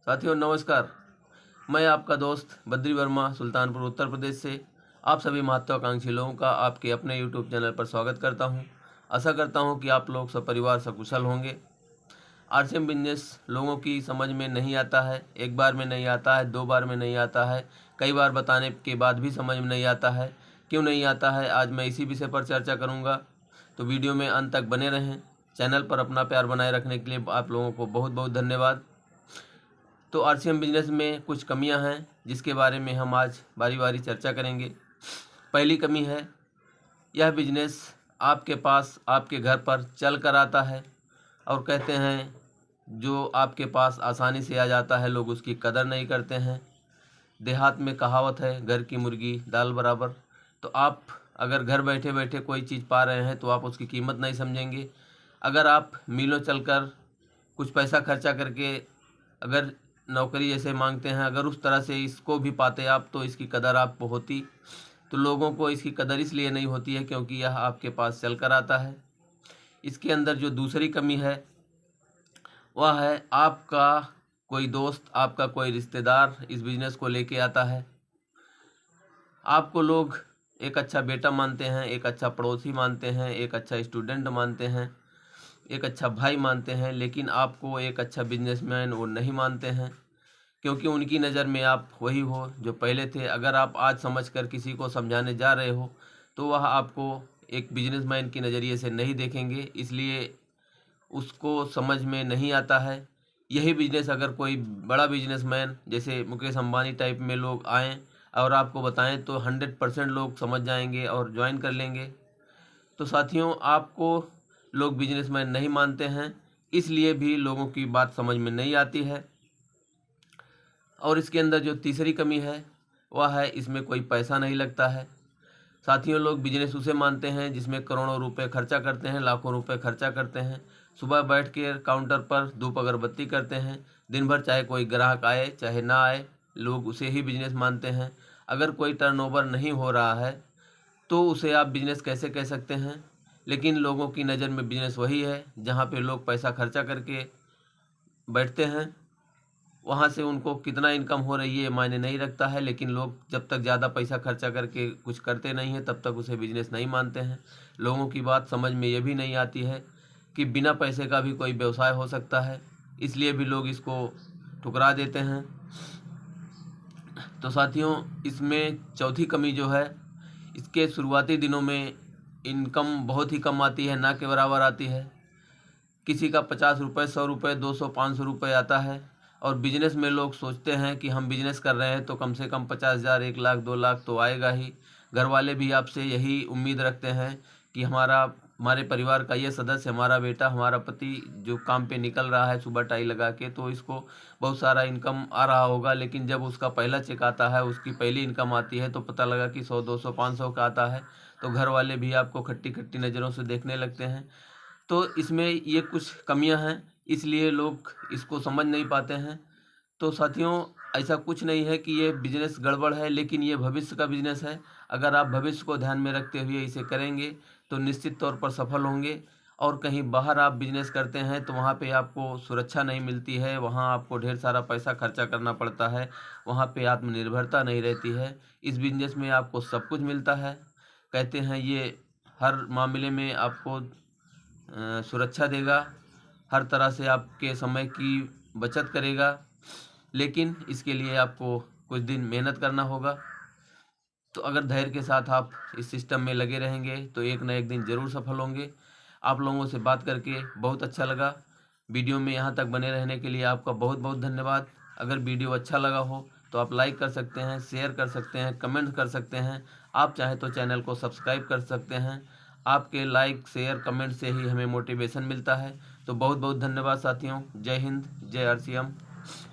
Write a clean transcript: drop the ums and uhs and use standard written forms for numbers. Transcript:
साथियों नमस्कार। मैं आपका दोस्त बद्री वर्मा सुल्तानपुर उत्तर प्रदेश से आप सभी महत्वाकांक्षी लोगों का आपके अपने यूट्यूब चैनल पर स्वागत करता हूं। आशा करता हूं कि आप लोग सपरिवार सकुशल होंगे। आरसीएम बिजनेस लोगों की समझ में नहीं आता है, एक बार में नहीं आता है, दो बार में नहीं आता है, कई बार बताने के बाद भी समझ में नहीं आता है। क्यों नहीं आता है, आज मैं इसी विषय पर चर्चा करूँगा, तो वीडियो में अंत तक बने रहें। चैनल पर अपना प्यार बनाए रखने के लिए आप लोगों को बहुत बहुत धन्यवाद। तो आरसीएम बिजनेस में कुछ कमियां हैं जिसके बारे में हम आज बारी बारी चर्चा करेंगे। पहली कमी है, यह बिजनेस आपके पास आपके घर पर चल कर आता है और कहते हैं जो आपके पास आसानी से आ जाता है लोग उसकी कदर नहीं करते हैं। देहात में कहावत है, घर की मुर्गी दाल बराबर। तो आप अगर घर बैठे बैठे कोई चीज़ पा रहे हैं तो आप उसकी कीमत नहीं समझेंगे। अगर आप मीलों चलकर कुछ पैसा खर्चा करके अगर नौकरी जैसे मांगते हैं, अगर उस तरह से इसको भी पाते आप तो इसकी कदर आपको होती। तो लोगों को इसकी कदर इसलिए नहीं होती है क्योंकि यह आपके पास चल कर आता है। इसके अंदर जो दूसरी कमी है वह है, आपका कोई दोस्त, आपका कोई रिश्तेदार इस बिज़नेस को लेके आता है। आपको लोग एक अच्छा बेटा मानते हैं, एक अच्छा पड़ोसी मानते हैं, एक अच्छा स्टूडेंट मानते हैं, एक अच्छा भाई मानते हैं, लेकिन आपको एक अच्छा बिजनेसमैन वो नहीं मानते हैं क्योंकि उनकी नज़र में आप वही हो जो पहले थे। अगर आप आज समझकर किसी को समझाने जा रहे हो तो वह आपको एक बिजनेसमैन की नज़रिए से नहीं देखेंगे, इसलिए उसको समझ में नहीं आता है। यही बिजनेस अगर कोई बड़ा बिजनेसमैन जैसे मुकेश अंबानी टाइप में लोग आएँ और आपको बताएं तो 100% लोग समझ जाएंगे और ज्वाइन कर लेंगे। तो साथियों, आपको लोग बिजनेसमैन नहीं मानते हैं, इसलिए भी लोगों की बात समझ में नहीं आती है। और इसके अंदर जो तीसरी कमी है वह है, इसमें कोई पैसा नहीं लगता है। साथियों, लोग बिजनेस उसे मानते हैं जिसमें करोड़ों रुपए खर्चा करते हैं, लाखों रुपए खर्चा करते हैं। सुबह बैठ के काउंटर पर धूप अगरबत्ती करते हैं, दिन भर चाहे कोई ग्राहक आए चाहे ना आए, लोग उसे ही बिजनेस मानते हैं। अगर कोई टर्नओवर नहीं हो रहा है तो उसे आप बिजनेस कैसे कह सकते हैं। लेकिन लोगों की नज़र में बिजनेस वही है जहाँ पे लोग पैसा खर्चा करके बैठते हैं। वहाँ से उनको कितना इनकम हो रही है ये मायने नहीं रखता है, लेकिन लोग जब तक ज़्यादा पैसा खर्चा करके कुछ करते नहीं हैं तब तक उसे बिजनेस नहीं मानते हैं। लोगों की बात समझ में ये भी नहीं आती है कि बिना पैसे का भी कोई व्यवसाय हो सकता है, इसलिए भी लोग इसको ठुकरा देते हैं। तो साथियों, इसमें चौथी कमी जो है, इसके शुरुआती दिनों में इनकम बहुत ही कम आती है, ना के बराबर आती है। किसी का 50 रुपये, 100 रुपये, 200, 500 रुपये आता है। और बिजनेस में लोग सोचते हैं कि हम बिजनेस कर रहे हैं तो कम से कम 50,000, 1 लाख, 2 लाख तो आएगा ही। घर वाले भी आपसे यही उम्मीद रखते हैं कि हमारे परिवार का ये सदस्य, हमारा बेटा, हमारा पति जो काम पे निकल रहा है सुबह टाई लगा के, तो इसको बहुत सारा इनकम आ रहा होगा। लेकिन जब उसका पहला चेक आता है, उसकी पहली इनकम आती है तो पता लगा कि 100, 200, 500 का आता है, तो घर वाले भी आपको खट्टी खट्टी नज़रों से देखने लगते हैं। तो इसमें ये कुछ कमियां हैं, इसलिए लोग इसको समझ नहीं पाते हैं। तो साथियों, ऐसा कुछ नहीं है कि ये बिज़नेस गड़बड़ है, लेकिन ये भविष्य का बिज़नेस है। अगर आप भविष्य को ध्यान में रखते हुए इसे करेंगे तो निश्चित तौर पर सफल होंगे। और कहीं बाहर आप बिज़नेस करते हैं तो वहाँ पे आपको सुरक्षा नहीं मिलती है, वहाँ आपको ढेर सारा पैसा खर्चा करना पड़ता है, वहाँ पे आत्मनिर्भरता नहीं रहती है। इस बिज़नेस में आपको सब कुछ मिलता है। कहते हैं ये हर मामले में आपको सुरक्षा देगा, हर तरह से आपके समय की बचत करेगा, लेकिन इसके लिए आपको कुछ दिन मेहनत करना होगा। तो अगर धैर्य के साथ आप इस सिस्टम में लगे रहेंगे तो एक न एक दिन ज़रूर सफल होंगे। आप लोगों से बात करके बहुत अच्छा लगा। वीडियो में यहाँ तक बने रहने के लिए आपका बहुत बहुत धन्यवाद। अगर वीडियो अच्छा लगा हो तो आप लाइक कर सकते हैं, शेयर कर सकते हैं, कमेंट कर सकते हैं। आप चाहें तो चैनल को सब्सक्राइब कर सकते हैं। आपके लाइक, शेयर, कमेंट से ही हमें मोटिवेशन मिलता है। तो बहुत बहुत धन्यवाद साथियों। जय हिंद, जय आरसीएम।